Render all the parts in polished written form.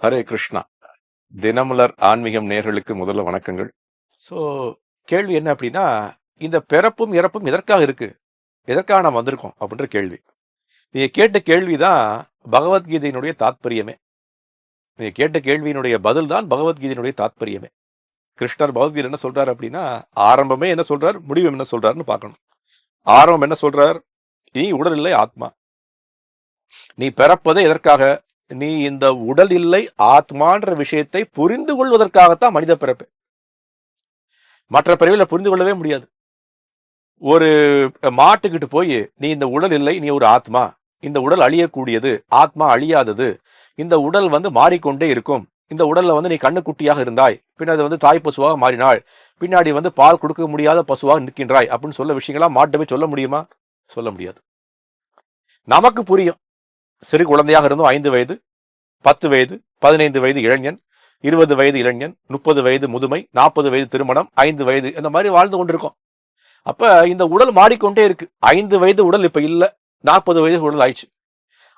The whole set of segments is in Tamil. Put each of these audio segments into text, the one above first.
ஹரே கிருஷ்ணா. தினமலர் ஆன்மீகம் நேயர்களுக்கு முதல்ல வணக்கங்கள். ஸோ கேள்வி என்ன அப்படின்னா, இந்த பிறப்பும் இறப்பும் எதற்காக இருக்கு, எதற்காக நாம் வந்திருக்கோம் அப்படின்ற கேள்வி. நீங்க கேட்ட கேள்விதான் பகவத்கீதையினுடைய தாத்பரியமே. நீங்க கேட்ட கேள்வியினுடைய பதில் தான் பகவத்கீதையினுடைய தாத்பரியமே. கிருஷ்ணர் பகவத்கீதை என்ன சொல்றாரு அப்படின்னா, ஆரம்பமே என்ன சொல்றார், முடிவு என்ன சொல்றாருன்னு பார்க்கணும். ஆரம்பம் என்ன சொல்றார், நீ உடல் இல்லை ஆத்மா, நீ பிறப்பதே எதற்காக, நீ இந்த உடல் இல்லை ஆத்மான்ற விஷயத்தை புரிந்து கொள்வதற்காகத்தான் மனித பிறப்பு. மற்ற பிறவில புரிந்து கொள்ளவே முடியாது. ஒரு மாட்டுக்கிட்டு போய் நீ இந்த உடல் இல்லை, நீ ஒரு ஆத்மா, இந்த உடல் அழியக்கூடியது, ஆத்மா அழியாதது, இந்த உடல் மாறிக்கொண்டே இருக்கும், இந்த உடல்ல நீ கண்ணுக்குட்டியாக இருந்தாய், பின்னர் தாய் பசுவாக மாறினாள், பின்னாடி பால் கொடுக்க முடியாத பசுவாக நிற்கின்றாய் அப்படின்னு சொல்ல விஷயங்களா மாட்டவே சொல்ல முடியுமா? சொல்ல முடியாது. நமக்கு புரியும். சிறு குழந்தையாக இருந்தும் 5 வயது, 10 வயது, 15 வயது இளைஞன், 20 வயது இளைஞன், 30 வயது முதுமை, 40 வயது திருமணம், 5 வயது இந்த மாதிரி வாழ்ந்து கொண்டிருக்கோம். அப்ப இந்த உடல் மாறிக்கொண்டே இருக்கு. 5 வயது உடல் இப்ப இல்ல, 40 வயது உடல் ஆயிடுச்சு,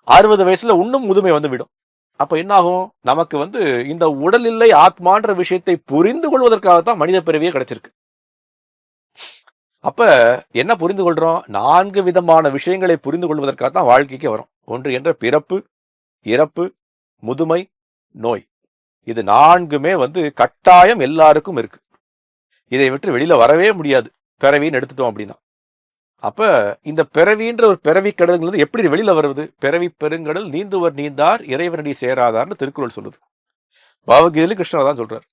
60 வயசுல இன்னும் முதுமை விடும். அப்ப என்ன ஆகும், நமக்கு இந்த உடல் இல்லை ஆத்மான்ற விஷயத்தை புரிந்து கொள்வதற்காகத்தான் மனித பிறவியே கிடைச்சிருக்கு. அப்ப என்ன புரிந்து கொள்றோம், 4 விதமான விஷயங்களை புரிந்து கொள்வதற்காகத்தான் வாழ்க்கைக்கு வரும். ஒன்று என்ற பிறப்பு, இறப்பு, முதுமை, நோய். இது 4மே கட்டாயம் எல்லாருக்கும் இருக்கு. இதை விட்டு வெளியில வரவே முடியாது பிறவின்னு எடுத்துட்டோம் அப்படின்னா. அப்ப இந்த பிறவின்ற ஒரு பிறவி கடல் எப்படி வெளியில வருவது, பிறவி பெருங்கடல் நீந்துவர் நீந்தார் இறைவனடி சேராதார்னு திருக்குறள் சொல்லுது. பகவத்கீதையில கிருஷ்ணர் தான் சொல்றார்,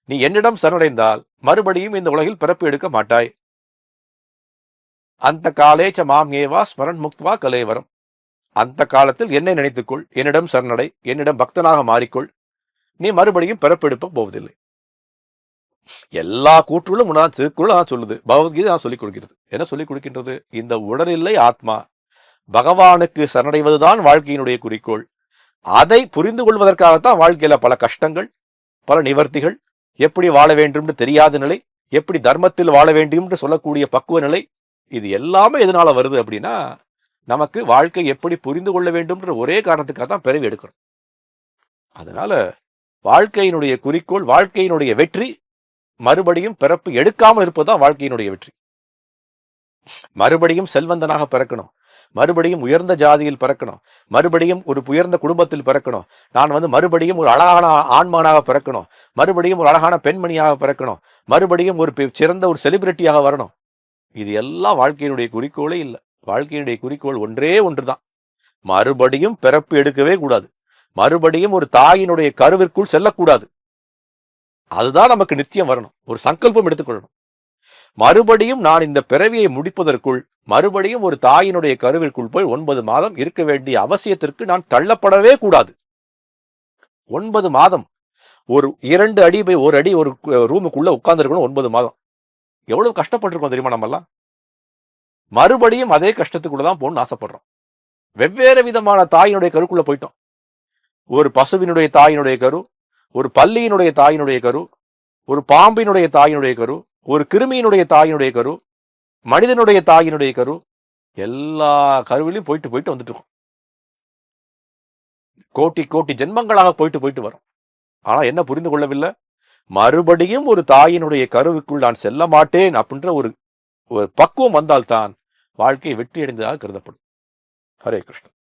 நீ என்னிடம் சரணடைந்தால் மறுபடியும் இந்த உலகில் பிறப்பு எடுக்க மாட்டாய். அந்த காலேச்ச மாம் ஏவா ஸ்மரன் முக்த்வா கலேவரம். அந்த காலத்தில் என்னை நினைத்துக்கொள், என்னிடம் சரணடை, என்னிடம் பக்தனாக மாறிக்கொள், நீ மறுபடியும் பிறப்பெடுப்ப போவதில்லை. எல்லா கூற்றுகளும் திருக்குறள் தான் சொல்லுது, பகவத்கீதை தான் சொல்லிக் கொடுக்கிறது. என்ன சொல்லிக் கொடுக்கின்றது, இந்த உடலில்லை ஆத்மா, பகவானுக்கு சரணடைவதுதான் வாழ்க்கையினுடைய குறிக்கோள். அதை புரிந்து கொள்வதற்காகத்தான் வாழ்க்கையில பல கஷ்டங்கள், பல நிவர்த்திகள், எப்படி வாழ வேண்டும் என்று தெரியாத நிலை, எப்படி தர்மத்தில் வாழ வேண்டும் என்று சொல்லக்கூடிய பக்குவ நிலை, இது எல்லாமே எதனால வருது அப்படின்னா, நமக்கு வாழ்க்கை எப்படி புரிந்து கொள்ள வேண்டும்ன்ற ஒரே காரணத்துக்காக தான் பிறவி எடுக்கிறோம். அதனால வாழ்க்கையினுடைய குறிக்கோள், வாழ்க்கையினுடைய வெற்றி மறுபடியும் பிறப்பு எடுக்காமல் இருப்பதுதான் வாழ்க்கையினுடைய வெற்றி. மறுபடியும் செல்வந்தனாக பிறக்கணும், மறுபடியும் உயர்ந்த ஜாதியில் பிறக்கணும், மறுபடியும் ஒரு உயர்ந்த குடும்பத்தில் பிறக்கணும், நான் மறுபடியும் ஒரு அழகான ஆண்மகனாக பிறக்கணும், மறுபடியும் ஒரு அழகான பெண்மணியாக பிறக்கணும், மறுபடியும் ஒரு சிறந்த ஒரு செலிபிரிட்டியாக வரணும். இது எல்லாம் வாழ்க்கையினுடைய குறிக்கோளே இல்லை. வாழ்க்கையினுடைய குறிக்கோள் ஒன்றே ஒன்றுதான், மறுபடியும் பிறப்பு எடுக்கவே கூடாது, மறுபடியும் ஒரு தாயினுடைய கருவிற்குள் செல்லக்கூடாது. அதுதான் நமக்கு நிச்சயம் வரணும். ஒரு சங்கல்பம் எடுத்துக்கொள்ளணும். மறுபடியும் நான் இந்த பிறவியை முடிப்பதற்குள் மறுபடியும் ஒரு தாயினுடைய கருவிற்குள் போய் 9 மாதம் இருக்க வேண்டிய அவசியத்திற்கு நான் தள்ளப்படவே கூடாது. 9 மாதம் ஒரு 2 அடி போய் 1 அடி ஒரு ரூமுக்குள்ள உட்கார்ந்துருக்கணும். 9 மாதம் எவ்வளவு கஷ்டப்பட்டிருக்கோம் தெரியுமா நம்மெல்லாம். மறுபடியும் அதே கஷ்டத்துக்குள்ளதான் போகணும்னு ஆசைப்படுறோம். வெவ்வேறு விதமான தாயினுடைய கருக்குள்ள போயிட்டோம். ஒரு பசுவினுடைய தாயினுடைய கரு, ஒரு பல்லியினுடைய தாயினுடைய கரு, ஒரு பாம்பினுடைய தாயினுடைய கரு, ஒரு கிருமியினுடைய தாயினுடைய கரு, மனிதனுடைய தாயினுடைய கரு, எல்லா கருவிலையும் போயிட்டு போயிட்டு வந்துட்டு இருக்கோம். கோட்டி கோட்டி ஜென்மங்களாக போயிட்டு வரும். ஆனா என்ன புரிந்து கொள்ளவில்லை, மறுபடியும் ஒரு தாயினுடைய கருவுக்குள் நான் செல்ல மாட்டேன் அப்படின்ற ஒரு பக்குவம் வந்தால்தான் வாழ்க்கை வெற்றி அடைந்ததாக கருதப்படும். ஹரே கிருஷ்ணன்.